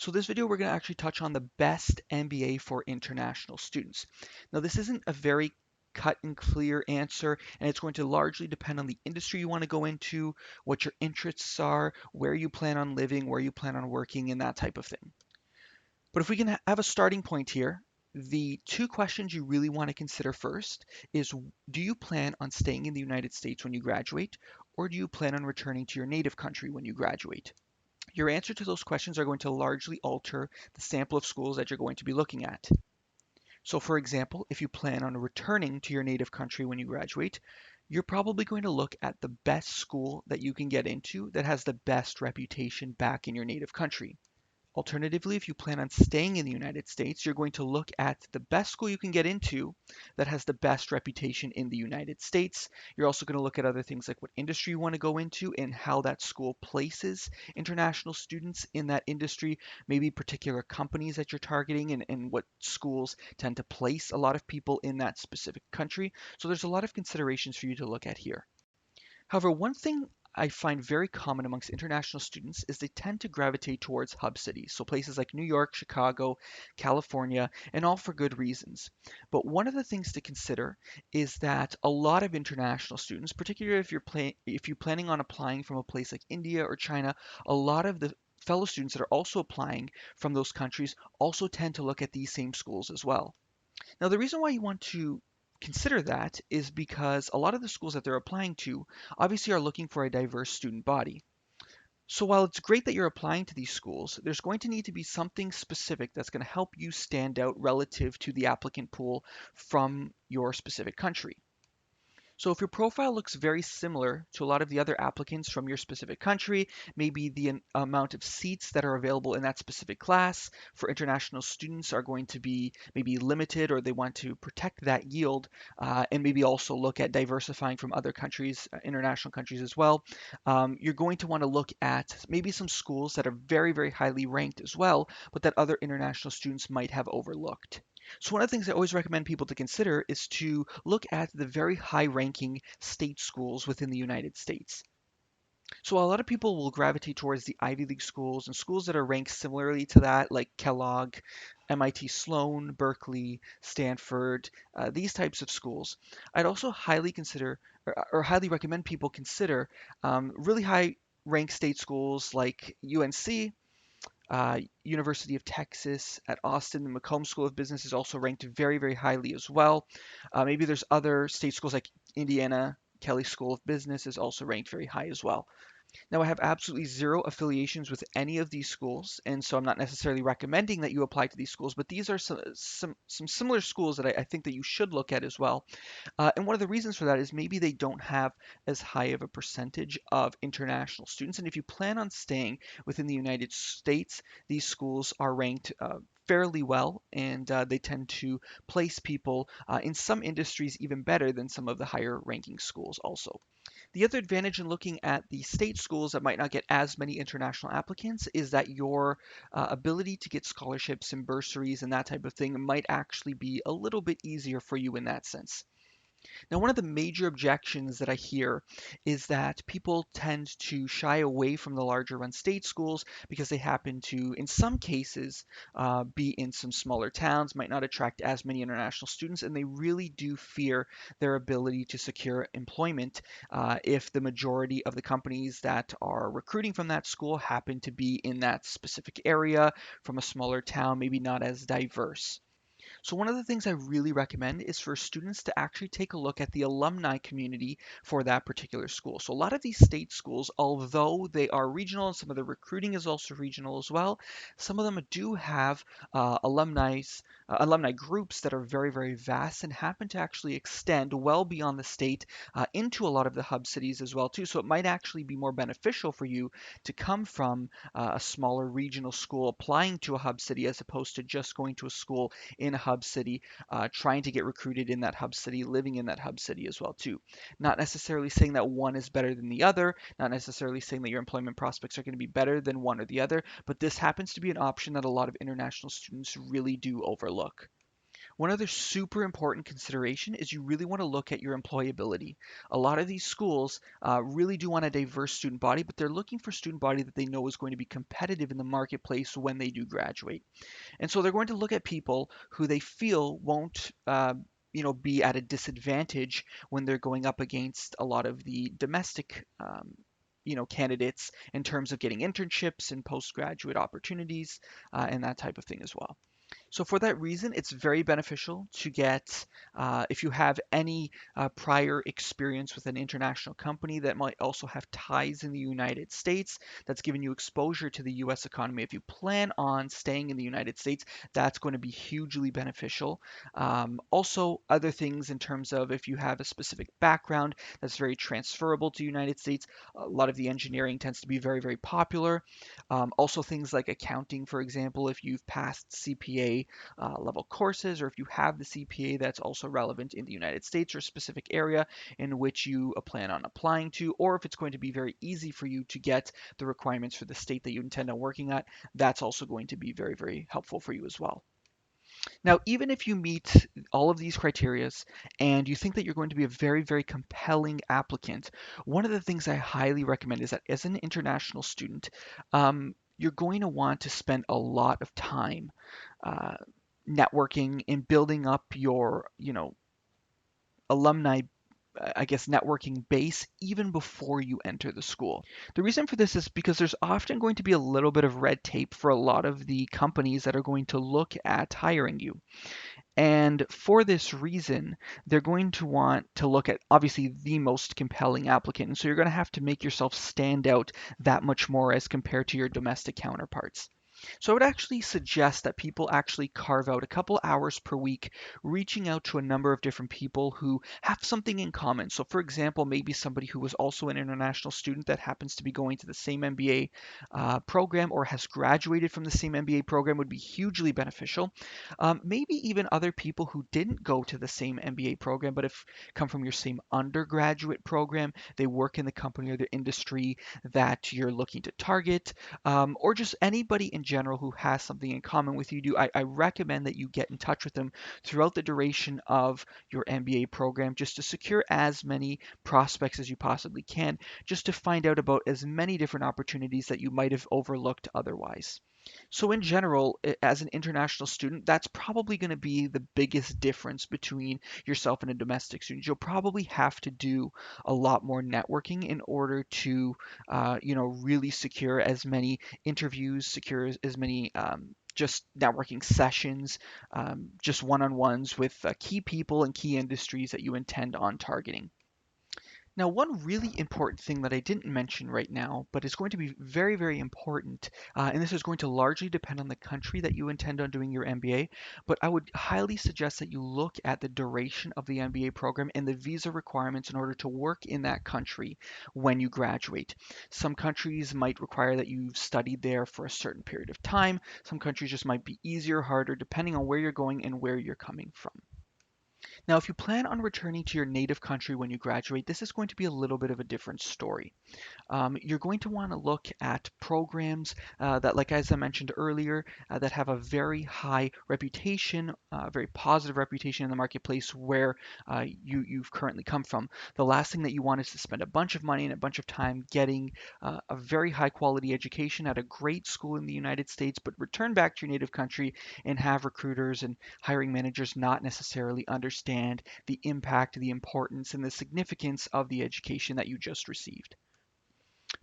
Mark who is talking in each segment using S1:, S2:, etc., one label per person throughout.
S1: So this video, we're going to actually touch on the best MBA for international students. Now, this isn't a very cut and clear answer, and it's going to largely depend on the industry you want to go into, what your interests are, where you plan on living, where you plan on working, and that type of thing. But if we can have a starting point here, the two questions you really want to consider first is, do you plan on staying in the United States when you graduate, or do you plan on returning to your native country when you graduate? Your answer to those questions are going to largely alter the sample of schools that you're going to be looking at. So, for example, if you plan on returning to your native country when you graduate, you're probably going to look at the best school that you can get into that has the best reputation back in your native country. Alternatively, if you plan on staying in the United States, you're going to look at the best school you can get into that has the best reputation in the United States. You're also going to look at other things like what industry you want to go into and how that school places international students in that industry, maybe particular companies that you're targeting, and what schools tend to place a lot of people in that specific country. So there's a lot of considerations for you to look at here. However, one thing I find very common amongst international students is they tend to gravitate towards hub cities, so places like New York, Chicago, California, and all for good reasons. But one of the things to consider is that a lot of international students, particularly if you're planning on applying from a place like India or China, a lot of the fellow students that are also applying from those countries also tend to look at these same schools as well. Now, the reason why you want to consider that is because a lot of the schools that they're applying to obviously are looking for a diverse student body. So while it's great that you're applying to these schools, there's going to need to be something specific that's going to help you stand out relative to the applicant pool from your specific country. So if your profile looks very similar to a lot of the other applicants from your specific country, maybe the amount of seats that are available in that specific class for international students are going to be maybe limited, or they want to protect that yield, and maybe also look at diversifying from other countries, international countries as well. You're going to want to look at maybe some schools that are very, very highly ranked as well, but that other international students might have overlooked. So one of the things I always recommend people to consider is to look at the very high-ranking state schools within the United States. So a lot of people will gravitate towards the Ivy League schools and schools that are ranked similarly to that, like Kellogg, MIT Sloan, Berkeley, Stanford, these types of schools. I'd also highly consider or highly recommend people consider really high ranked state schools like UNC, University of Texas at Austin. The Macomb School of Business is also ranked very, very highly as well. Maybe there's other state schools like Indiana. Kelly School of Business is also ranked very high as well. Now, I have absolutely zero affiliations with any of these schools, and so I'm not necessarily recommending that you apply to these schools, but these are some similar schools that I think that you should look at as well. And one of the reasons for that is maybe they don't have as high of a percentage of international students. And if you plan on staying within the United States, these schools are ranked fairly well, and they tend to place people in some industries even better than some of the higher ranking schools also. The other advantage in looking at the state schools that might not get as many international applicants is that your ability to get scholarships and bursaries and that type of thing might actually be a little bit easier for you in that sense. Now, one of the major objections that I hear is that people tend to shy away from the larger run state schools because they happen to, in some cases, be in some smaller towns, might not attract as many international students, and they really do fear their ability to secure employment if the majority of the companies that are recruiting from that school happen to be in that specific area from a smaller town, maybe not as diverse. So one of the things I really recommend is for students to actually take a look at the alumni community for that particular school. So a lot of these state schools, although they are regional and some of the recruiting is also regional as well, some of them do have alumni groups that are very, very vast and happen to actually extend well beyond the state into a lot of the hub cities as well too. So it might actually be more beneficial for you to come from a smaller regional school applying to a hub city as opposed to just going to a school in a hub city, trying to get recruited in that hub city, living in that hub city as well too. Not necessarily saying that one is better than the other, not necessarily saying that your employment prospects are going to be better than one or the other, but this happens to be an option that a lot of international students really do overlook. One other super important consideration is you really want to look at your employability. A lot of these schools really do want a diverse student body, but they're looking for student body that they know is going to be competitive in the marketplace when they do graduate. And so they're going to look at people who they feel won't, be at a disadvantage when they're going up against a lot of the domestic, candidates in terms of getting internships and postgraduate opportunities and that type of thing as well. So for that reason, it's very beneficial to get, if you have any prior experience with an international company that might also have ties in the United States, that's given you exposure to the US economy. If you plan on staying in the United States, that's going to be hugely beneficial. Also, other things in terms of if you have a specific background that's very transferable to the United States, a lot of the engineering tends to be very, very popular. Also, things like accounting, for example, if you've passed CPA level courses, or if you have the CPA that's also relevant in the United States or a specific area in which you plan on applying to, or if it's going to be very easy for you to get the requirements for the state that you intend on working at, that's also going to be very, very helpful for you as well. Now, even if you meet all of these criterias and you think that you're going to be a very, very compelling applicant, one of the things I highly recommend is that as an international student, you're going to want to spend a lot of time uh, networking and building up your, alumni, I guess, networking base even before you enter the school. The reason for this is because there's often going to be a little bit of red tape for a lot of the companies that are going to look at hiring you. And for this reason, they're going to want to look at obviously the most compelling applicant. And so you're going to have to make yourself stand out that much more as compared to your domestic counterparts. So I would actually suggest that people actually carve out a couple hours per week reaching out to a number of different people who have something in common. So for example, maybe somebody who was also an international student that happens to be going to the same MBA program or has graduated from the same MBA program would be hugely beneficial. Maybe even other people who didn't go to the same MBA program but have come from your same undergraduate program. They work in the company or the industry that you're looking to target, or just anybody in general who has something in common with you. I recommend that you get in touch with them throughout the duration of your MBA program just to secure as many prospects as you possibly can, just to find out about as many different opportunities that you might have overlooked otherwise. So in general, as an international student, that's probably going to be the biggest difference between yourself and a domestic student. You'll probably have to do a lot more networking in order to, really secure as many interviews, secure as many just networking sessions, just one-on-ones with key people and key industries that you intend on targeting. Now, one really important thing that I didn't mention right now, but is going to be very, very important, and this is going to largely depend on the country that you intend on doing your MBA, but I would highly suggest that you look at the duration of the MBA program and the visa requirements in order to work in that country when you graduate. Some countries might require that you've studied there for a certain period of time. Some countries just might be easier, harder, depending on where you're going and where you're coming from. Now, if you plan on returning to your native country when you graduate, this is going to be a little bit of a different story. You're going to want to look at programs that, like as I mentioned earlier, that have a very high reputation, very positive reputation in the marketplace where you've currently come from. The last thing that you want is to spend a bunch of money and a bunch of time getting a very high quality education at a great school in the United States, but return back to your native country and have recruiters and hiring managers not necessarily understand the impact, the importance, and the significance of the education that you just received.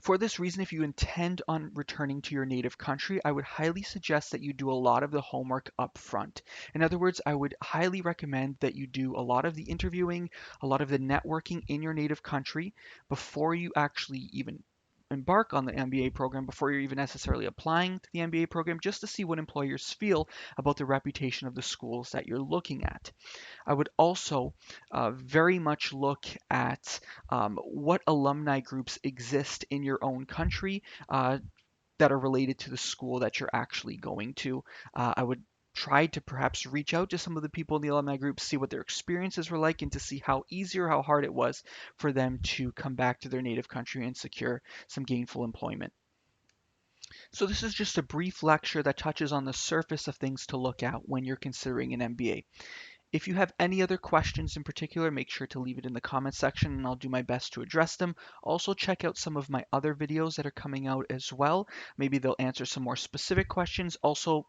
S1: For this reason, if you intend on returning to your native country, I would highly suggest that you do a lot of the homework up front. In other words, I would highly recommend that you do a lot of the interviewing, a lot of the networking in your native country before you actually even embark on the MBA program, before you're even necessarily applying to the MBA program, just to see what employers feel about the reputation of the schools that you're looking at. I would also very much look at what alumni groups exist in your own country that are related to the school that you're actually going to. I would try to perhaps reach out to some of the people in the alumni group, see what their experiences were like, and to see how easy or how hard it was for them to come back to their native country and secure some gainful employment. So this is just a brief lecture that touches on the surface of things to look at when you're considering an MBA. If you have any other questions in particular, make sure to leave it in the comment section and I'll do my best to address them. Also, check out some of my other videos that are coming out as well. Maybe they'll answer some more specific questions. Also,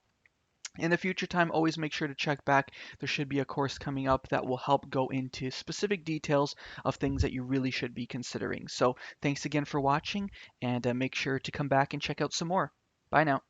S1: in the future time, always make sure to check back. There should be a course coming up that will help go into specific details of things that you really should be considering. So thanks again for watching and make sure to come back and check out some more. Bye now.